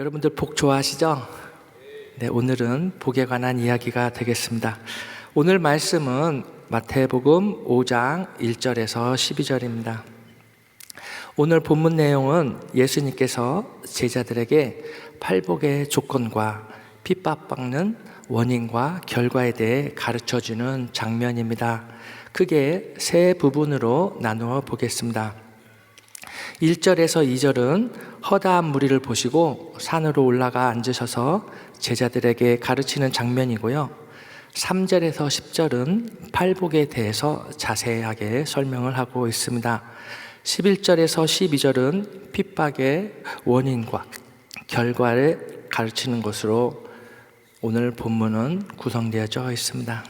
여러분들 복 좋아하시죠? 네, 오늘은 복에 관한 이야기가 되겠습니다. 오늘 말씀은 마태복음 5장 1절에서 12절입니다. 오늘 본문 내용은 예수님께서 제자들에게 팔복의 조건과 핍박받는 원인과 결과에 대해 가르쳐주는 장면입니다. 크게 세 부분으로 나누어 보겠습니다. 1절에서 2절은 허다한 무리를 보시고 산으로 올라가 앉으셔서 제자들에게 가르치는 장면이고요. 3절에서 10절은 팔복에 대해서 자세하게 설명을 하고 있습니다. 11절에서 12절은 핍박의 원인과 결과를 가르치는 것으로 오늘 본문은 구성되어져 있습니다.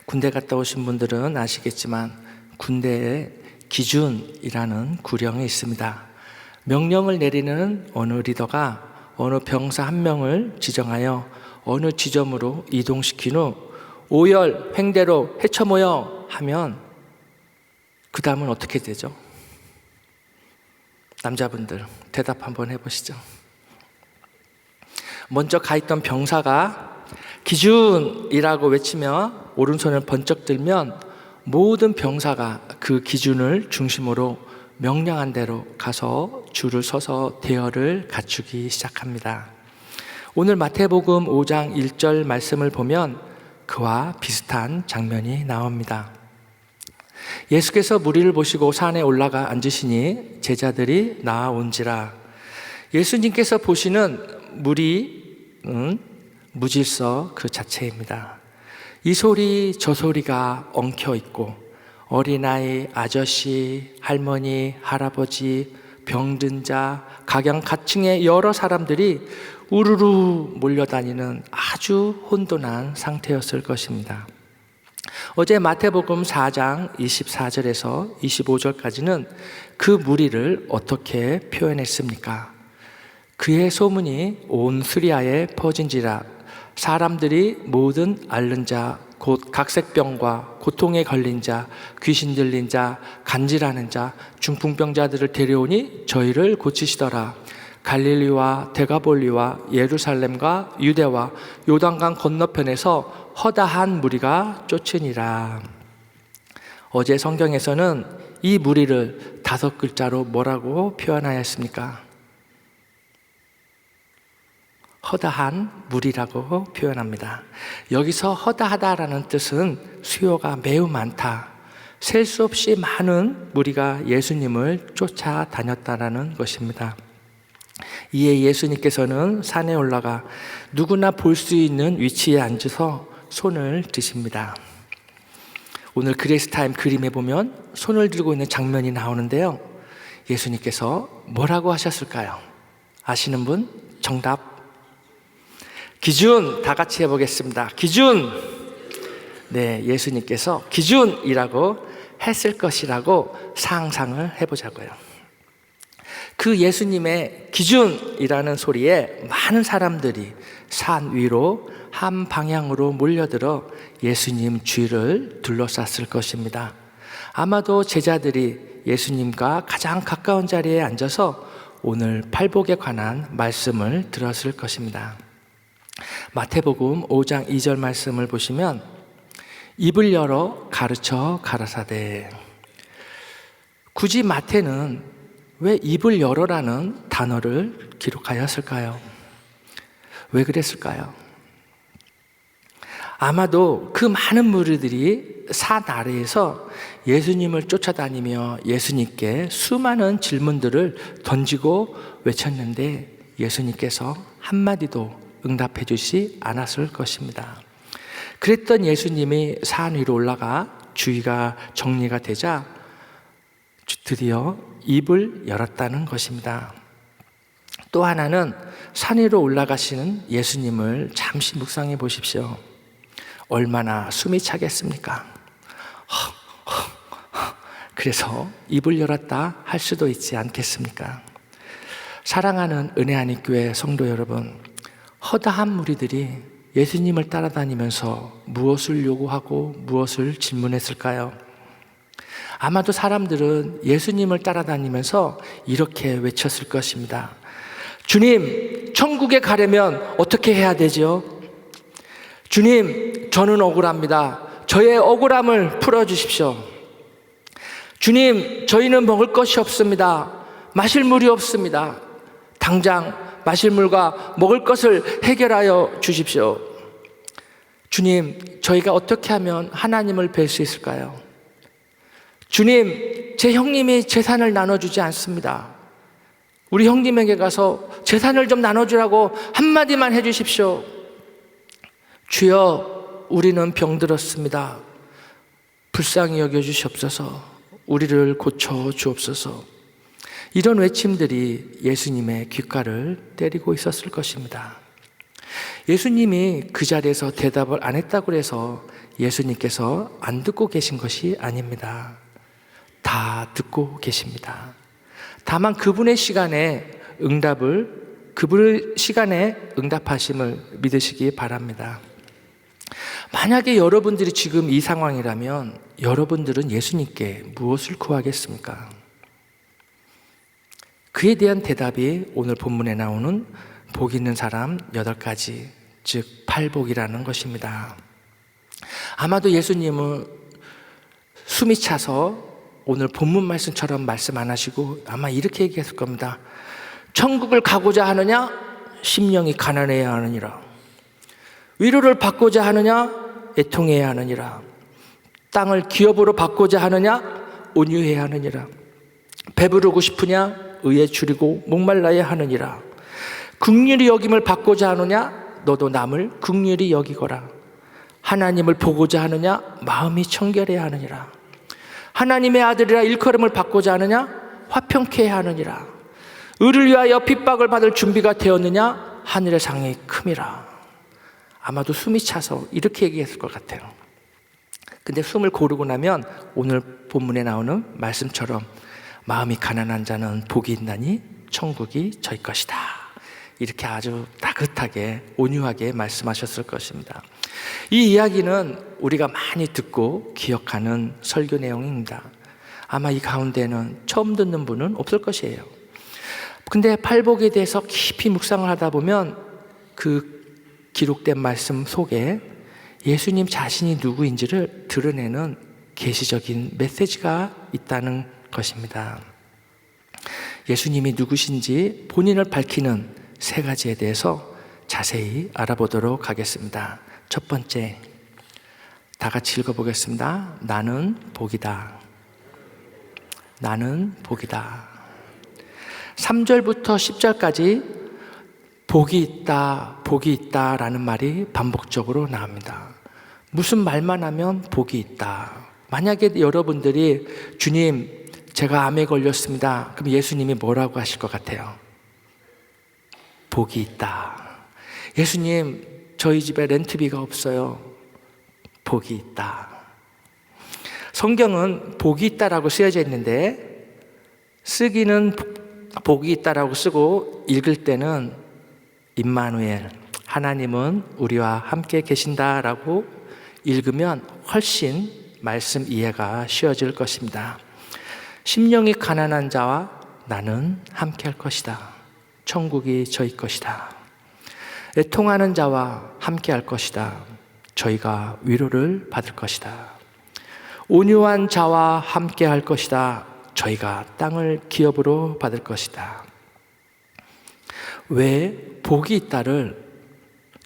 군대 갔다 오신 분들은 아시겠지만 군대에 기준이라는 구령이 있습니다. 명령을 내리는 어느 리더가 어느 병사 한 명을 지정하여 어느 지점으로 이동시킨 후 오열 횡대로 헤쳐 모여 하면 그 다음은 어떻게 되죠? 남자분들 대답 한번 해보시죠. 먼저 가 있던 병사가 기준이라고 외치며 오른손을 번쩍 들면 모든 병사가 그 기준을 중심으로 명령한 대로 가서 줄을 서서 대열을 갖추기 시작합니다. 오늘 마태복음 5장 1절 말씀을 보면 그와 비슷한 장면이 나옵니다. 예수께서 무리를 보시고 산에 올라가 앉으시니 제자들이 나아온지라. 예수님께서 보시는 무리는 무질서 그 자체입니다. 이 소리 저 소리가 엉켜 있고 어린아이, 아저씨, 할머니, 할아버지, 병든 자, 각양각층의 여러 사람들이 우르르 몰려다니는 아주 혼돈한 상태였을 것입니다. 어제 마태복음 4장 24절에서 25절까지는 그 무리를 어떻게 표현했습니까? 그의 소문이 온 스리아에 퍼진지라. 사람들이 모든 앓는 자, 곧 각색병과 고통에 걸린 자, 귀신 들린 자, 간질하는 자, 중풍병자들을 데려오니 저희를 고치시더라. 갈릴리와 데가볼리와 예루살렘과 유대와 요단강 건너편에서 허다한 무리가 쫓으니라. 어제 성경에서는 이 무리를 5글자로 뭐라고 표현하였습니까? 허다한 무리라고 표현합니다. 여기서 허다하다라는 뜻은 수요가 매우 많다, 셀 수 없이 많은 무리가 예수님을 쫓아다녔다라는 것입니다. 이에 예수님께서는 산에 올라가 누구나 볼 수 있는 위치에 앉아서 손을 드십니다. 오늘 그레이스타임 그림에 보면 손을 들고 있는 장면이 나오는데요. 예수님께서 뭐라고 하셨을까요? 아시는 분? 정답. 기준, 다 같이 해보겠습니다. 기준. 네, 예수님께서 기준이라고 했을 것이라고 상상을 해보자고요. 그 예수님의 기준이라는 소리에 많은 사람들이 산 위로 한 방향으로 몰려들어 예수님 주위를 둘러쌌을 것입니다. 아마도 제자들이 예수님과 가장 가까운 자리에 앉아서 오늘 팔복에 관한 말씀을 들었을 것입니다. 마태복음 5장 2절 말씀을 보시면 입을 열어 가르쳐 가라사대. 굳이 마태는 왜 입을 열어라는 단어를 기록하였을까요? 왜 그랬을까요? 아마도 그 많은 무리들이 산 아래에서 예수님을 쫓아다니며 예수님께 수많은 질문들을 던지고 외쳤는데 예수님께서 한마디도 응답해 주시 않았을 것입니다. 그랬던 예수님이 산 위로 올라가 주의가 정리가 되자 드디어 입을 열었다는 것입니다. 또 하나는 산 위로 올라가시는 예수님을 잠시 묵상해 보십시오. 얼마나 숨이 차겠습니까? 그래서 입을 열었다 할 수도 있지 않겠습니까? 사랑하는 은혜하니 교회 성도 여러분, 허다한 무리들이 예수님을 따라다니면서 무엇을 요구하고 무엇을 질문했을까요? 아마도 사람들은 예수님을 따라다니면서 이렇게 외쳤을 것입니다. 주님, 천국에 가려면 어떻게 해야 되죠? 주님, 저는 억울합니다. 저의 억울함을 풀어주십시오. 주님, 저희는 먹을 것이 없습니다. 마실 물이 없습니다. 당장 마실 물과 먹을 것을 해결하여 주십시오. 주님, 저희가 어떻게 하면 하나님을 뵐 수 있을까요? 주님, 제 형님이 재산을 나눠주지 않습니다. 우리 형님에게 가서 재산을 좀 나눠주라고 한마디만 해주십시오. 주여, 우리는 병들었습니다. 불쌍히 여겨주시옵소서. 우리를 고쳐 주옵소서. 이런 외침들이 예수님의 귓가를 때리고 있었을 것입니다. 예수님이 그 자리에서 대답을 안 했다고 해서 예수님께서 안 듣고 계신 것이 아닙니다. 다 듣고 계십니다. 다만 그분의 시간에 응답하심을 믿으시기 바랍니다. 만약에 여러분들이 지금 이 상황이라면 여러분들은 예수님께 무엇을 구하겠습니까? 그에 대한 대답이 오늘 본문에 나오는 복 있는 사람 8가지, 즉 팔복이라는 것입니다. 아마도 예수님은 숨이 차서 오늘 본문 말씀처럼 말씀 안 하시고 아마 이렇게 얘기했을 겁니다. 천국을 가고자 하느냐? 심령이 가난해야 하느니라. 위로를 받고자 하느냐? 애통해야 하느니라. 땅을 기업으로 받고자 하느냐? 온유해야 하느니라. 배부르고 싶으냐? 의에 줄이고 목말라야 하느니라. 긍휼히 여김을 받고자 하느냐? 너도 남을 긍휼히 여기거라. 하나님을 보고자 하느냐? 마음이 청결해야 하느니라. 하나님의 아들이라 일컬음을 받고자 하느냐? 화평케 해야 하느니라. 의를 위하여 핍박을 받을 준비가 되었느냐? 하늘의 상이 큼이라. 아마도 숨이 차서 이렇게 얘기했을 것 같아요. 근데 숨을 고르고 나면 오늘 본문에 나오는 말씀처럼 마음이 가난한 자는 복이 있나니 천국이 저희 것이다. 이렇게 아주 따뜻하게 온유하게 말씀하셨을 것입니다. 이 이야기는 우리가 많이 듣고 기억하는 설교 내용입니다. 아마 이 가운데는 처음 듣는 분은 없을 것이에요. 근데 팔복에 대해서 깊이 묵상을 하다 보면 그 기록된 말씀 속에 예수님 자신이 누구인지를 드러내는 계시적인 메시지가 있다는 것입니다. 예수님이 누구신지 본인을 밝히는 3가지에 대해서 자세히 알아보도록 하겠습니다. 첫 번째, 다 같이 읽어보겠습니다. 나는 복이다. 나는 복이다. 3절부터 10절까지 복이 있다, 복이 있다 라는 말이 반복적으로 나옵니다. 무슨 말만 하면 복이 있다. 만약에 여러분들이 주님, 제가 암에 걸렸습니다. 그럼 예수님이 뭐라고 하실 것 같아요? 복이 있다. 예수님, 저희 집에 렌트비가 없어요. 복이 있다. 성경은 복이 있다라고 쓰여져 있는데 쓰기는 복이 있다라고 쓰고 읽을 때는 임마누엘, 하나님은 우리와 함께 계신다라고 읽으면 훨씬 말씀 이해가 쉬워질 것입니다. 심령이 가난한 자와 나는 함께 할 것이다. 천국이 저희 것이다. 애통하는 자와 함께 할 것이다. 저희가 위로를 받을 것이다. 온유한 자와 함께 할 것이다. 저희가 땅을 기업으로 받을 것이다. 왜 복이 있다를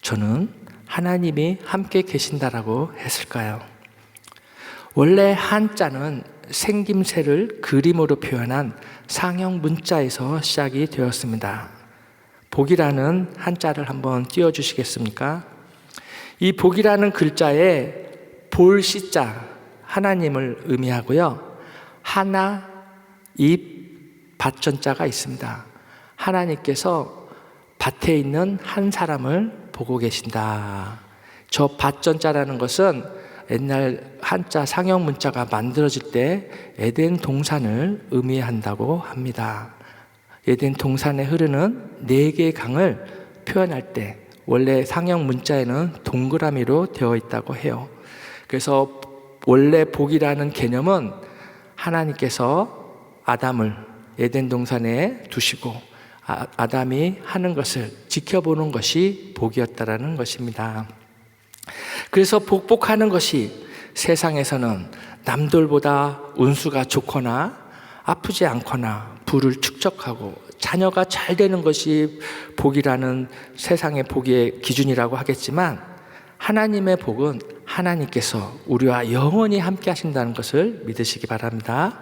저는 하나님이 함께 계신다라고 했을까요? 원래 한자는 생김새를 그림으로 표현한 상형 문자에서 시작이 되었습니다. 복이라는 한자를 한번 띄워주시겠습니까? 이 복이라는 글자에 볼시자, 하나님을 의미하고요. 하나, 입, 밭전자가 있습니다. 하나님께서 밭에 있는 한 사람을 보고 계신다. 저 밭전자라는 것은 옛날 한자 상형 문자가 만들어질 때 에덴 동산을 의미한다고 합니다. 에덴 동산에 흐르는 4개의 강을 표현할 때 원래 상형 문자에는 동그라미로 되어 있다고 해요. 그래서 원래 복이라는 개념은 하나님께서 아담을 에덴 동산에 두시고 아담이 하는 것을 지켜보는 것이 복이었다라는 것입니다. 그래서 복복하는 것이 세상에서는 남들보다 운수가 좋거나 아프지 않거나 부를 축적하고 자녀가 잘 되는 것이 복이라는 세상의 복의 기준이라고 하겠지만, 하나님의 복은 하나님께서 우리와 영원히 함께 하신다는 것을 믿으시기 바랍니다.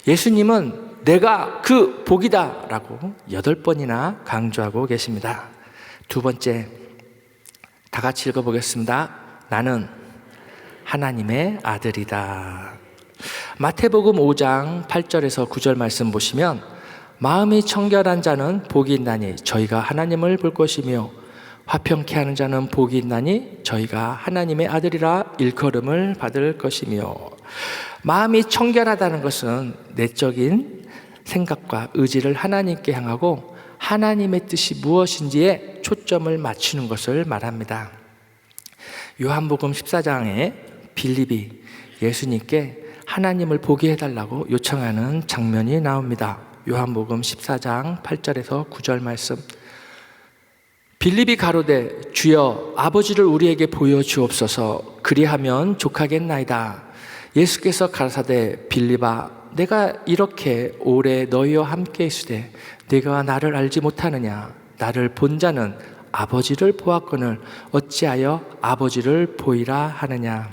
예수님은 내가 그 복이다 라고 8번이나 강조하고 계십니다. 두 번째, 다 같이 읽어보겠습니다. 나는 하나님의 아들이다. 마태복음 5장 8절에서 9절 말씀 보시면, 마음이 청결한 자는 복이 있나니 저희가 하나님을 볼 것이며 화평케 하는 자는 복이 있나니 저희가 하나님의 아들이라 일컬음을 받을 것이며. 마음이 청결하다는 것은 내적인 생각과 의지를 하나님께 향하고 하나님의 뜻이 무엇인지에 초점을 맞추는 것을 말합니다. 요한복음 14장에 빌립이 예수님께 하나님을 보게 해달라고 요청하는 장면이 나옵니다. 요한복음 14장 8절에서 9절 말씀. 빌립이 가로되 주여 아버지를 우리에게 보여주옵소서. 그리하면 족하겠나이다. 예수께서 가라사대 빌립아 내가 이렇게 오래 너희와 함께 있으되 네가 나를 알지 못하느냐? 나를 본 자는 아버지를 보았거늘 어찌하여 아버지를 보이라 하느냐?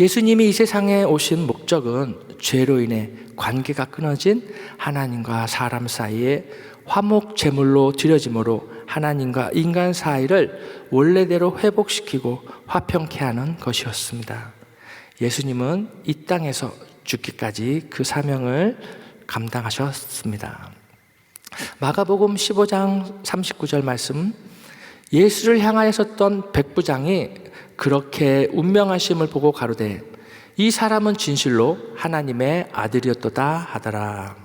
예수님이 이 세상에 오신 목적은 죄로 인해 관계가 끊어진 하나님과 사람 사이에 화목 제물로 드려짐으로 하나님과 인간 사이를 원래대로 회복시키고 화평케 하는 것이었습니다. 예수님은 이 땅에서 죽기까지 그 사명을 감당하셨습니다. 마가복음 15장 39절 말씀, 예수를 향하여 섰던 백부장이 그렇게 운명하심을 보고 가로되 이 사람은 진실로 하나님의 아들이었도다 하더라.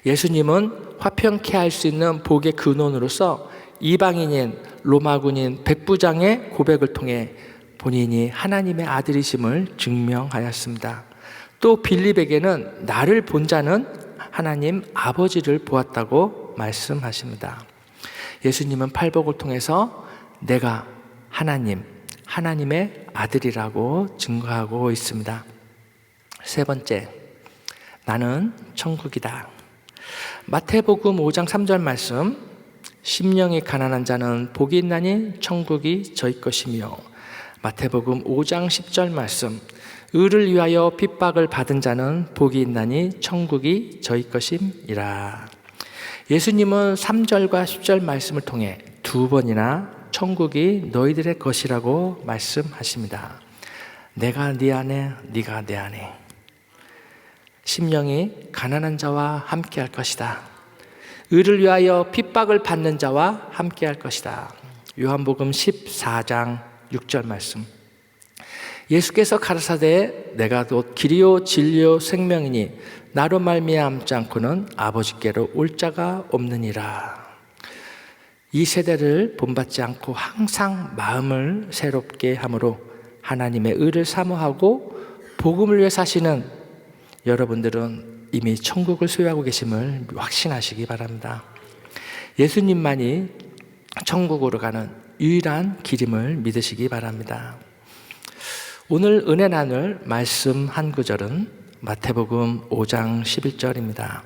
예수님은 화평케 할 수 있는 복의 근원으로서 이방인인 로마군인 백부장의 고백을 통해 본인이 하나님의 아들이심을 증명하였습니다. 또 빌립에게는 나를 본 자는 하나님 아버지를 보았다고 말씀하십니다. 예수님은 팔복을 통해서 내가 하나님의 아들이라고 증거하고 있습니다. 세 번째, 나는 천국이다. 마태복음 5장 3절 말씀, 심령이 가난한 자는 복이 있나니 천국이 저희 것이며. 마태복음 5장 10절 말씀, 의를 위하여 핍박을 받은 자는 복이 있나니 천국이 저희 것임이라. 예수님은 3절과 10절 말씀을 통해 두 번이나 천국이 너희들의 것이라고 말씀하십니다. 내가 네 안에, 네가 내 안에. 심령이 가난한 자와 함께 할 것이다. 의를 위하여 핍박을 받는 자와 함께 할 것이다. 요한복음 14장 6절 말씀. 예수께서 가라사대 내가 곧 길이요 진리요 생명이니 나로 말미암지 않고는 아버지께로 올 자가 없느니라. 이 세대를 본받지 않고 항상 마음을 새롭게 함으로 하나님의 의를 사모하고 복음을 위해 사시는 여러분들은 이미 천국을 소유하고 계심을 확신하시기 바랍니다. 예수님만이 천국으로 가는 유일한 길임을 믿으시기 바랍니다. 오늘 은혜 나눌 말씀 한 구절은 마태복음 5장 11절입니다.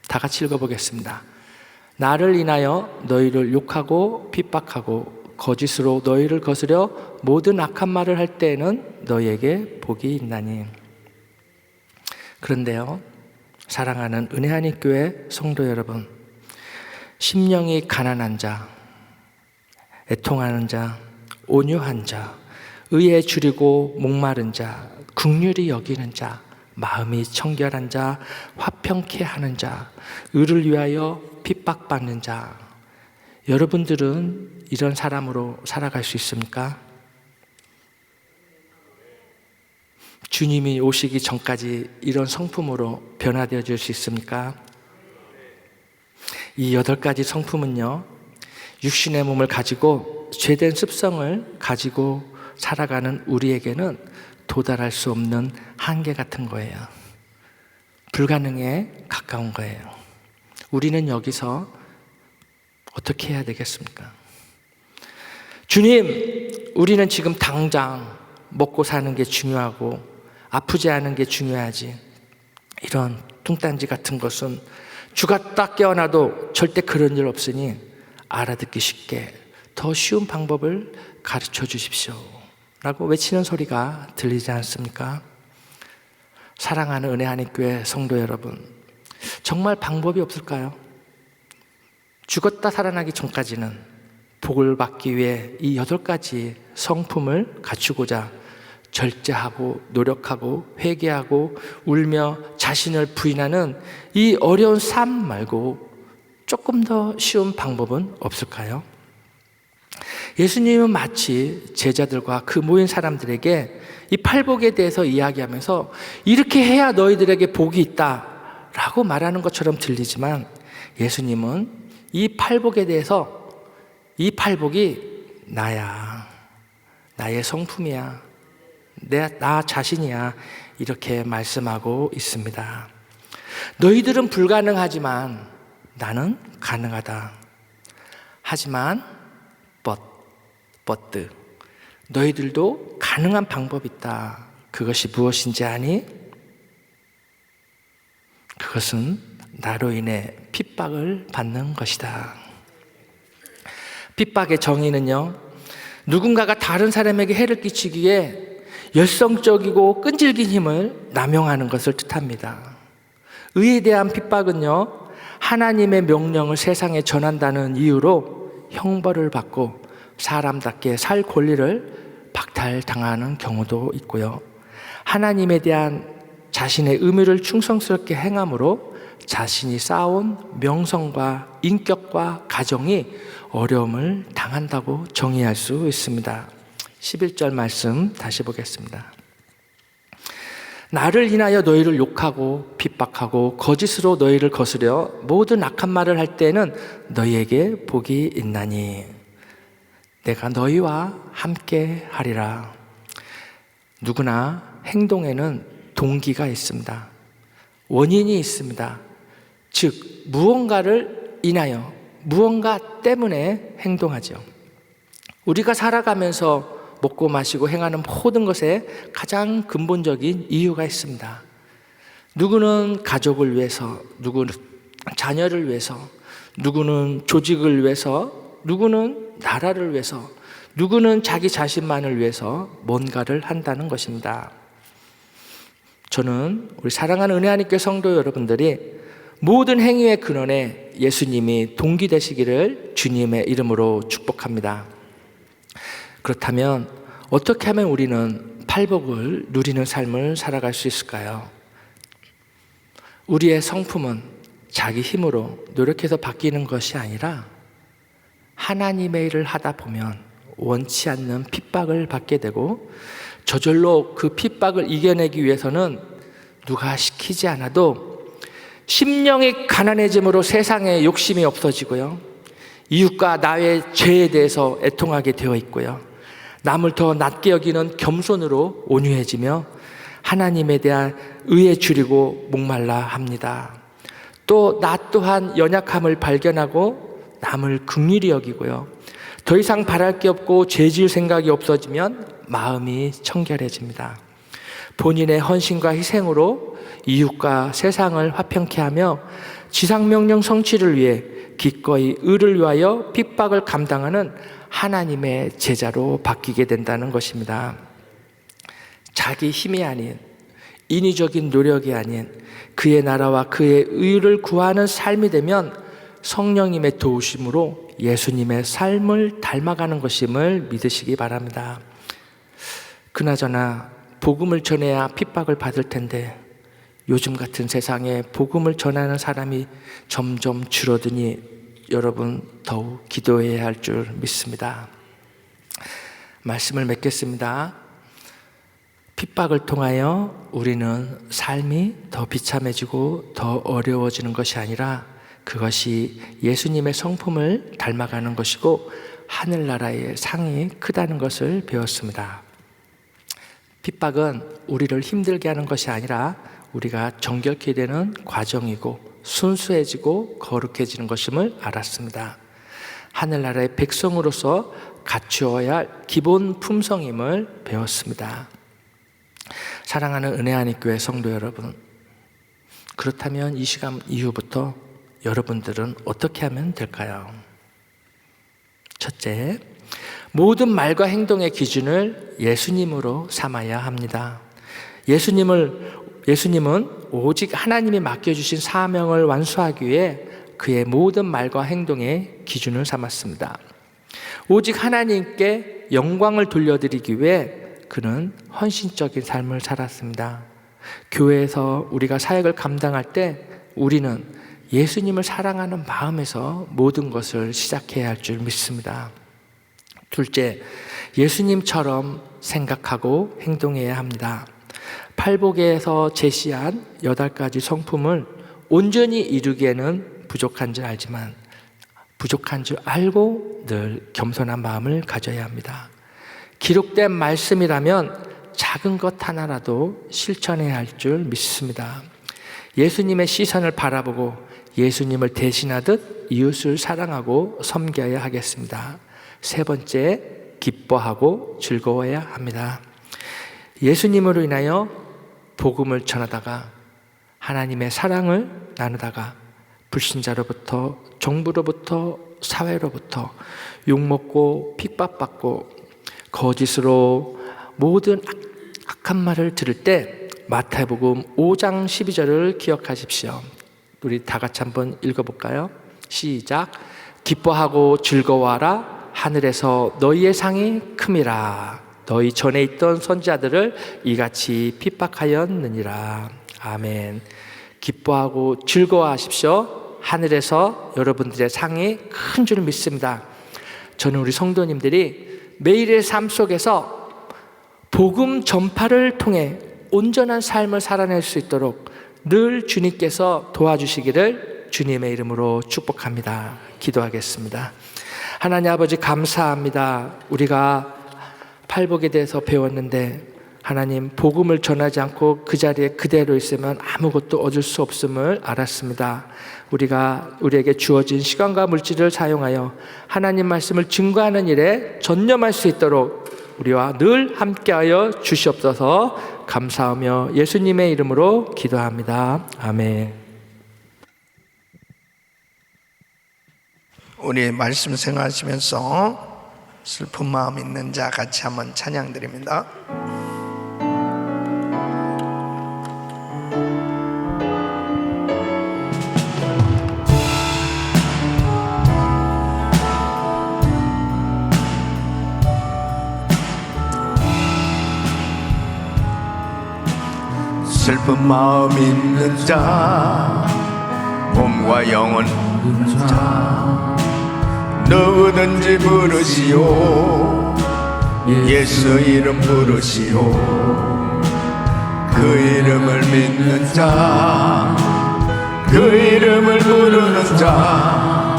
다 같이 읽어보겠습니다. 나를 인하여 너희를 욕하고 핍박하고 거짓으로 너희를 거스려 모든 악한 말을 할 때에는 너희에게 복이 있나니. 그런데요, 사랑하는 은혜하니 교회 성도 여러분, 심령이 가난한 자, 애통하는 자, 온유한 자, 의에 줄이고 목마른 자, 긍휼히 여기는 자, 마음이 청결한 자, 화평케 하는 자, 의를 위하여 핍박받는 자, 여러분들은 이런 사람으로 살아갈 수 있습니까? 주님이 오시기 전까지 이런 성품으로 변화되어 줄 수 있습니까? 이 8가지 성품은요, 육신의 몸을 가지고 죄된 습성을 가지고 살아가는 우리에게는 도달할 수 없는 한계 같은 거예요. 불가능에 가까운 거예요. 우리는 여기서 어떻게 해야 되겠습니까? 주님, 우리는 지금 당장 먹고 사는 게 중요하고 아프지 않은 게 중요하지, 이런 뚱딴지 같은 것은 주가 딱 깨어나도 절대 그런 일 없으니 알아듣기 쉽게 더 쉬운 방법을 가르쳐 주십시오 라고 외치는 소리가 들리지 않습니까? 사랑하는 은혜 한인교회 성도 여러분, 정말 방법이 없을까요? 죽었다 살아나기 전까지는 복을 받기 위해 이 8가지 성품을 갖추고자 절제하고 노력하고 회개하고 울며 자신을 부인하는 이 어려운 삶 말고 조금 더 쉬운 방법은 없을까요? 예수님은 마치 제자들과 그 모인 사람들에게 이 팔복에 대해서 이야기하면서 이렇게 해야 너희들에게 복이 있다 라고 말하는 것처럼 들리지만, 예수님은 이 팔복에 대해서 이 팔복이 나야, 나의 성품이야, 나 자신이야, 이렇게 말씀하고 있습니다. 너희들은 불가능하지만 나는 가능하다. 하지만 but 너희들도 가능한 방법이 있다. 그것이 무엇인지 아니? 그것은 나로 인해 핍박을 받는 것이다. 핍박의 정의는요, 누군가가 다른 사람에게 해를 끼치기에 열성적이고 끈질긴 힘을 남용하는 것을 뜻합니다. 의에 대한 핍박은요, 하나님의 명령을 세상에 전한다는 이유로 형벌을 받고 사람답게 살 권리를 박탈당하는 경우도 있고요, 하나님에 대한 자신의 의무를 충성스럽게 행함으로 자신이 쌓아온 명성과 인격과 가정이 어려움을 당한다고 정의할 수 있습니다. 11절 말씀 다시 보겠습니다. 나를 인하여 너희를 욕하고 핍박하고 거짓으로 너희를 거스려 모든 악한 말을 할 때는 너희에게 복이 있나니 내가 너희와 함께 하리라. 누구나 행동에는 동기가 있습니다. 원인이 있습니다. 즉 무언가를 인하여, 무언가 때문에 행동하죠. 우리가 살아가면서 먹고 마시고 행하는 모든 것에 가장 근본적인 이유가 있습니다. 누구는 가족을 위해서, 누구는 자녀를 위해서, 누구는 조직을 위해서, 누구는 나라를 위해서, 누구는 자기 자신만을 위해서 뭔가를 한다는 것입니다. 저는 우리 사랑하는 은혜 하나님께 성도 여러분들이 모든 행위의 근원에 예수님이 동기 되시기를 주님의 이름으로 축복합니다. 그렇다면 어떻게 하면 우리는 팔복을 누리는 삶을 살아갈 수 있을까요? 우리의 성품은 자기 힘으로 노력해서 바뀌는 것이 아니라 하나님의 일을 하다 보면 원치 않는 핍박을 받게 되고, 저절로 그 핍박을 이겨내기 위해서는 누가 시키지 않아도 심령이 가난해짐으로 세상에 욕심이 없어지고요, 이웃과 나의 죄에 대해서 애통하게 되어 있고요, 남을 더 낮게 여기는 겸손으로 온유해지며 하나님에 대한 의에 줄이고 목말라 합니다. 또 나 또한 연약함을 발견하고 남을 긍휼히 여기고요, 더 이상 바랄 게 없고 죄질 생각이 없어지면 마음이 청결해집니다. 본인의 헌신과 희생으로 이웃과 세상을 화평케 하며 지상명령 성취를 위해 기꺼이 의를 위하여 핍박을 감당하는 하나님의 제자로 바뀌게 된다는 것입니다. 자기 힘이 아닌, 인위적인 노력이 아닌 그의 나라와 그의 의를 구하는 삶이 되면 성령님의 도우심으로 예수님의 삶을 닮아가는 것임을 믿으시기 바랍니다. 그나저나 복음을 전해야 핍박을 받을 텐데 요즘 같은 세상에 복음을 전하는 사람이 점점 줄어드니 여러분 더욱 기도해야 할 줄 믿습니다. 말씀을 맺겠습니다. 핍박을 통하여 우리는 삶이 더 비참해지고 더 어려워지는 것이 아니라 그것이 예수님의 성품을 닮아가는 것이고 하늘나라의 상이 크다는 것을 배웠습니다. 핍박은 우리를 힘들게 하는 것이 아니라 우리가 정결케 되는 과정이고 순수해지고 거룩해지는 것임을 알았습니다. 하늘나라의 백성으로서 갖추어야 할 기본 품성임을 배웠습니다. 사랑하는 은혜하니교회 성도 여러분, 그렇다면 이 시간 이후부터 여러분들은 어떻게 하면 될까요? 첫째, 모든 말과 행동의 기준을 예수님으로 삼아야 합니다. 예수님은 오직 하나님이 맡겨주신 사명을 완수하기 위해 그의 모든 말과 행동의 기준을 삼았습니다. 오직 하나님께 영광을 돌려드리기 위해 그는 헌신적인 삶을 살았습니다. 교회에서 우리가 사역을 감당할 때 우리는 예수님을 사랑하는 마음에서 모든 것을 시작해야 할 줄 믿습니다. 둘째, 예수님처럼 생각하고 행동해야 합니다. 팔복에서 제시한 8가지 성품을 온전히 이루기에는 부족한 줄 알지만 부족한 줄 알고 늘 겸손한 마음을 가져야 합니다. 기록된 말씀이라면 작은 것 하나라도 실천해야 할 줄 믿습니다. 예수님의 시선을 바라보고 예수님을 대신하듯 이웃을 사랑하고 섬겨야 하겠습니다. 세 번째, 기뻐하고 즐거워야 합니다. 예수님으로 인하여 복음을 전하다가 하나님의 사랑을 나누다가 불신자로부터, 정부로부터, 사회로부터 욕먹고 핍박받고 거짓으로 모든 악한 말을 들을 때 마태복음 5장 12절을 기억하십시오. 우리 다 같이 한번 읽어볼까요? 시작. 기뻐하고 즐거워하라. 하늘에서 너희의 상이 큼이라. 너희 전에 있던 선지자들을 이같이 핍박하였느니라. 아멘. 기뻐하고 즐거워하십시오. 하늘에서 여러분들의 상이 큰 줄 믿습니다. 저는 우리 성도님들이 매일의 삶 속에서 복음 전파를 통해 온전한 삶을 살아낼 수 있도록 늘 주님께서 도와주시기를 주님의 이름으로 축복합니다. 기도하겠습니다. 하나님 아버지, 감사합니다. 우리가 팔복에 대해서 배웠는데 하나님, 복음을 전하지 않고 그 자리에 그대로 있으면 아무것도 얻을 수 없음을 알았습니다. 우리에게 주어진 시간과 물질을 사용하여 하나님 말씀을 증거하는 일에 전념할 수 있도록 우리와 늘 함께하여 주시옵소서. 감사하며 예수님의 이름으로 기도합니다. 아멘. 우리 말씀 생각하시면서 슬픈 마음 있는 자 같이 한번 찬양 드립니다. 슬픈 마음 있는 자, 몸과 영혼 있는 자, 누구든지 부르시오. 예수 이름 부르시오. 그 이름을 믿는 자, 그 이름을 부르는 자,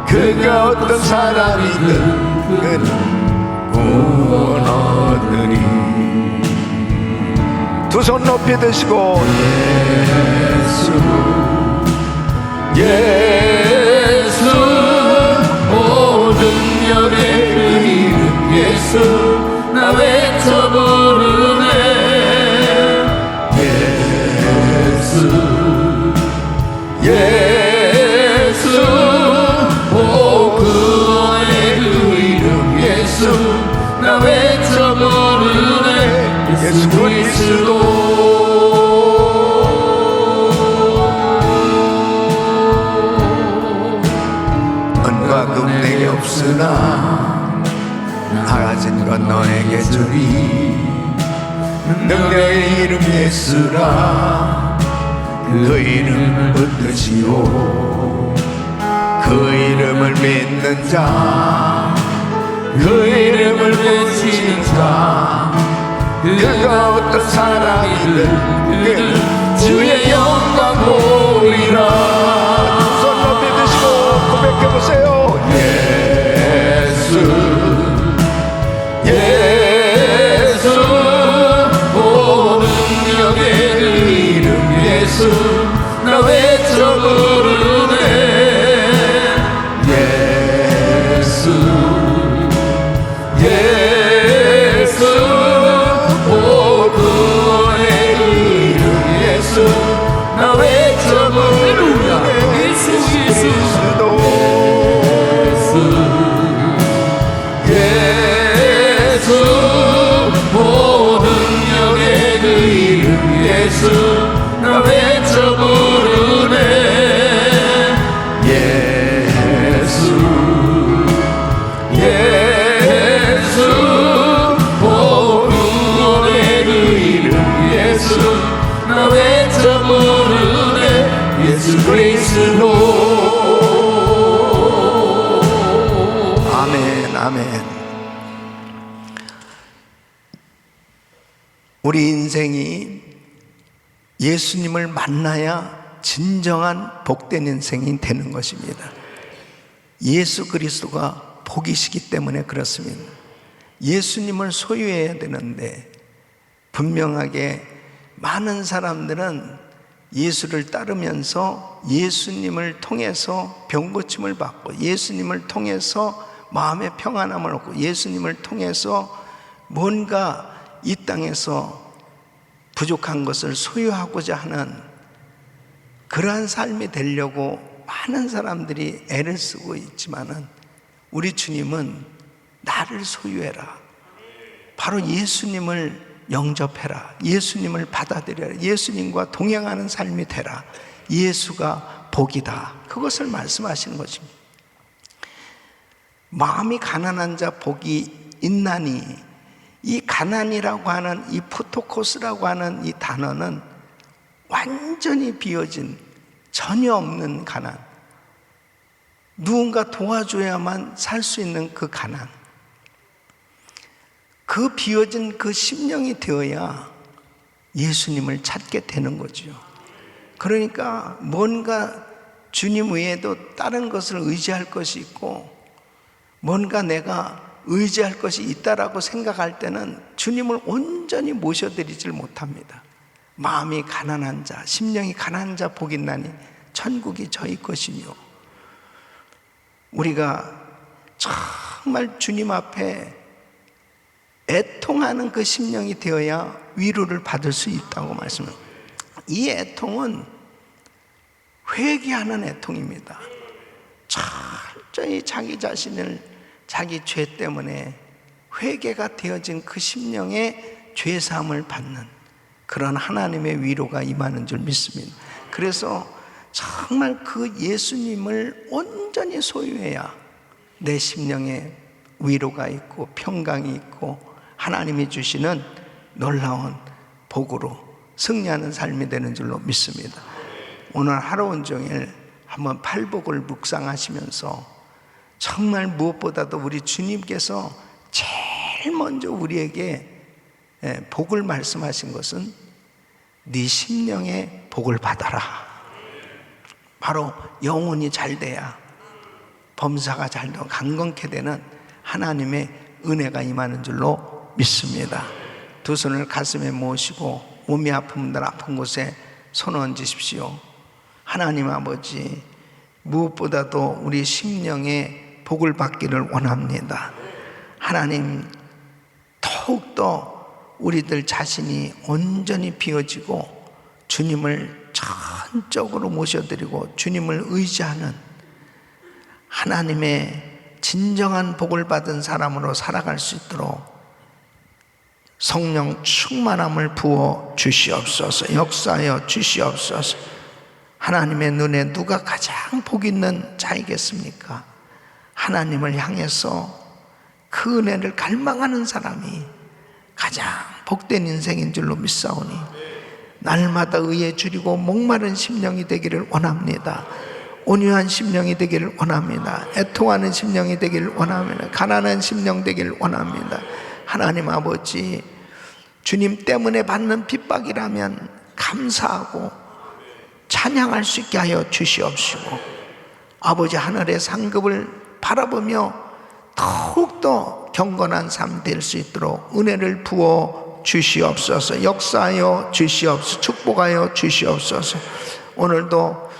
그가 어떤 사람이든 그는 구원 얻으리. 두 손 높이 드시고 예수 예수 모든 열의 그 이름 예수 나 외쳐 부르네. 예수 예수 오 구원의 그 이름 예수 나 외쳐 부르네. 예수 그리스도 은과 금 내게 없으나 가진 건 너에게 주리. 능력의 이름 예수라. 그 이름을 붙드시오. 그 이름을 믿는 자, 그 이름을 외치는 자, 그가 어떤 사람이든 그는 주의 영광 보리라. 손 높이 드시고 고백해보세요. 예수 예수 오 능력의 그 이름 예수 나 외쳐 예수 복음의 이름 예수 나 외쳐부르네 예수 예수 예수 보능력의 그 이름 예수 나 외쳐부르네 예수 예수 복음의 그 이름 예수 나 외쳐부르네 예수 그리스도 아멘, 아멘. 우리 인생이 예수님을 만나야 진정한 복된 인생이 되는 것입니다. 예수 그리스도가 복이시기 때문에 그렇습니다. 예수님을 소유해야 되는데 분명하게 많은 사람들은 예수를 따르면서 예수님을 통해서 병고침을 받고 예수님을 통해서 마음의 평안함을 얻고 예수님을 통해서 뭔가 이 땅에서 부족한 것을 소유하고자 하는 그러한 삶이 되려고 많은 사람들이 애를 쓰고 있지만은 우리 주님은 나를 소유해라. 바로 예수님을 영접해라. 예수님을 받아들여라. 예수님과 동행하는 삶이 되라. 예수가 복이다. 그것을 말씀하시는 것입니다. 마음이 가난한 자 복이 있나니, 이 가난이라고 하는 이 포토코스라고 하는 이 단어는 완전히 비어진 전혀 없는 가난, 누군가 도와줘야만 살 수 있는 그 가난, 그 비어진 그 심령이 되어야 예수님을 찾게 되는 거죠. 그러니까 뭔가 주님 외에도 다른 것을 의지할 것이 있고 뭔가 내가 의지할 것이 있다라고 생각할 때는 주님을 온전히 모셔드리질 못합니다. 마음이 가난한 자, 심령이 가난한 자 복이 있나니 천국이 저희 것이며, 우리가 정말 주님 앞에 애통하는 그 심령이 되어야 위로를 받을 수 있다고 말씀합니다. 이 애통은 회개하는 애통입니다. 철저히 자기 자신을 자기 죄 때문에 회개가 되어진 그 심령의 죄사함을 받는 그런 하나님의 위로가 임하는 줄 믿습니다. 그래서 정말 그 예수님을 온전히 소유해야 내 심령에 위로가 있고 평강이 있고 하나님이 주시는 놀라운 복으로 승리하는 삶이 되는 줄로 믿습니다. 오늘 하루 온종일 한번 팔복을 묵상하시면서 정말 무엇보다도 우리 주님께서 제일 먼저 우리에게 복을 말씀하신 것은 네 심령의 복을 받아라. 바로 영혼이 잘 돼야, 범사가 잘 되고 강건케 되는 하나님의 은혜가 임하는 줄로 믿습니다. 두 손을 가슴에 모시고 몸이 아픈 분들 아픈 곳에 손 얹으십시오. 하나님 아버지, 무엇보다도 우리 심령의 복을 받기를 원합니다. 하나님, 더욱더 우리들 자신이 온전히 비워지고 주님을 전적으로 모셔드리고 주님을 의지하는 하나님의 진정한 복을 받은 사람으로 살아갈 수 있도록 성령 충만함을 부어 주시옵소서. 역사하여 주시옵소서. 하나님의 눈에 누가 가장 복 있는 자이겠습니까? 하나님을 향해서 그 은혜를 갈망하는 사람이 가장 복된 인생인 줄로 믿사오니 날마다 의에 줄이고 목마른 심령이 되기를 원합니다. 온유한 심령이 되기를 원합니다. 애통하는 심령이 되기를 원합니다. 가난한 심령 되기를 원합니다. 하나님 아버지, 주님 때문에 받는 핍박이라면 감사하고 찬양할 수 있게 하여 주시옵시고, 아버지 하늘의 상급을 바라보며 더욱더 경건한 삶 될 수 있도록 은혜를 부어 주시옵소서. 역사하여 주시옵소서. 축복하여 주시옵소서. 오늘도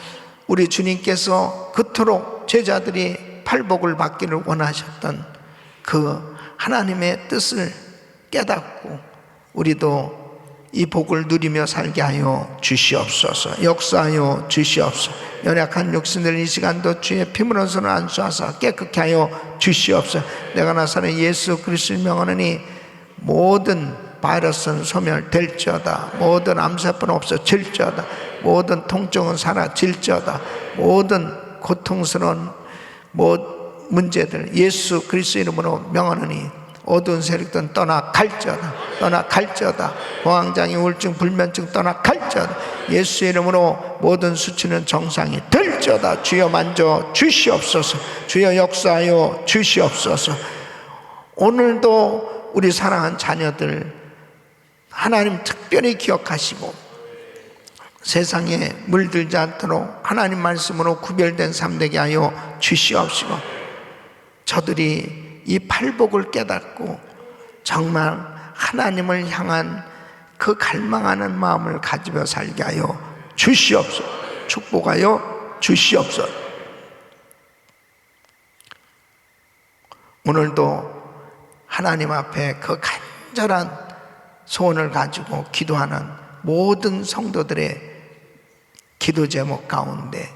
우리 주님께서 그토록 제자들이 팔복을 받기를 원하셨던 그 하나님의 뜻을 깨닫고 우리도 이 복을 누리며 살게 하여 주시옵소서. 역사하여 주시옵소서. 연약한 육신들 이 시간도 주의 피문으로 안수하사 깨끗게 하여 주시옵소서. 내가 나사렛 예수 그리스도를 명하노니 모든 바이러스는 소멸될지어다. 모든 암세포는 없어질지어다. 모든 통증은 사라질지어다. 모든 고통스러운 문제들 예수 그리스도 이름으로 명하노니 어두운 세력들은 떠나갈지어다. 떠나갈지어다. 공황장애, 우울증, 불면증 떠나갈지어다. 예수 이름으로 모든 수치는 정상이 될지어다. 주여 만져 주시옵소서. 주여 역사하여 주시옵소서. 오늘도 우리 사랑하는 자녀들 하나님 특별히 기억하시고 세상에 물들지 않도록 하나님 말씀으로 구별된 삶 되게 하여 주시옵시고 저들이 이 팔복을 깨닫고 정말 하나님을 향한 그 갈망하는 마음을 가지며 살게 하여 주시옵소서. 축복하여 주시옵소서. 오늘도 하나님 앞에 그 간절한 소원을 가지고 기도하는 모든 성도들의 기도 제목 가운데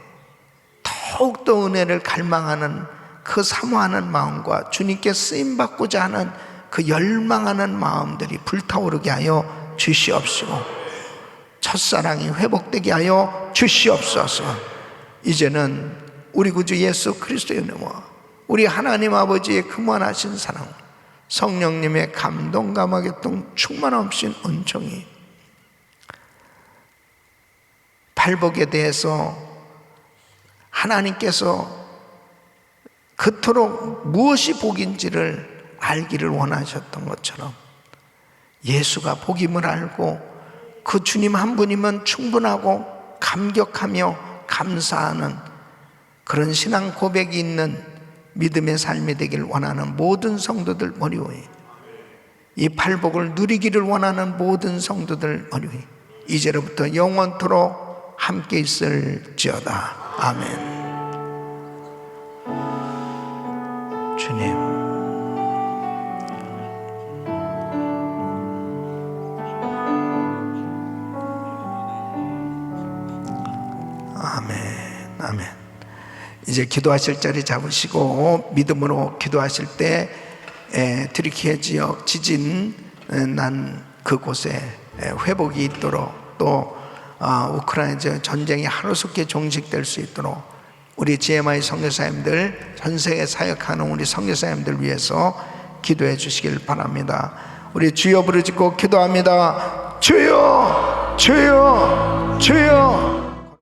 더욱더 은혜를 갈망하는 그 사모하는 마음과 주님께 쓰임받고자 하는 그 열망하는 마음들이 불타오르게 하여 주시옵시고 첫사랑이 회복되게 하여 주시옵소서. 이제는 우리 구주 예수 그리스도의 은혜와 우리 하나님 아버지의 그무한하신 사랑 성령님의 감동 감화교통 충만하신 은총이 팔복에 대해서 하나님께서 그토록 무엇이 복인지를 알기를 원하셨던 것처럼 예수가 복임을 알고 그 주님 한 분이면 충분하고 감격하며 감사하는 그런 신앙 고백이 있는 믿음의 삶이 되길 원하는 모든 성도들 머리 위에 이 팔복을 누리기를 원하는 모든 성도들 머리 위에 이제로부터 영원토록 함께 있을지어다. 아멘. 주님, 아멘, 아멘. 이제 기도하실 자리 잡으시고 믿음으로 기도하실 때 트리키에 지역 지진 난 그곳에 회복이 있도록 또 우크라이나 전쟁이 하루속히 종식될 수 있도록 우리 GMI 선교사님들 전 세계 사역하는 우리 선교사님들 위해서 기도해 주시길 바랍니다. 우리 주여 부르짖고 기도합니다. 주여 주여 주여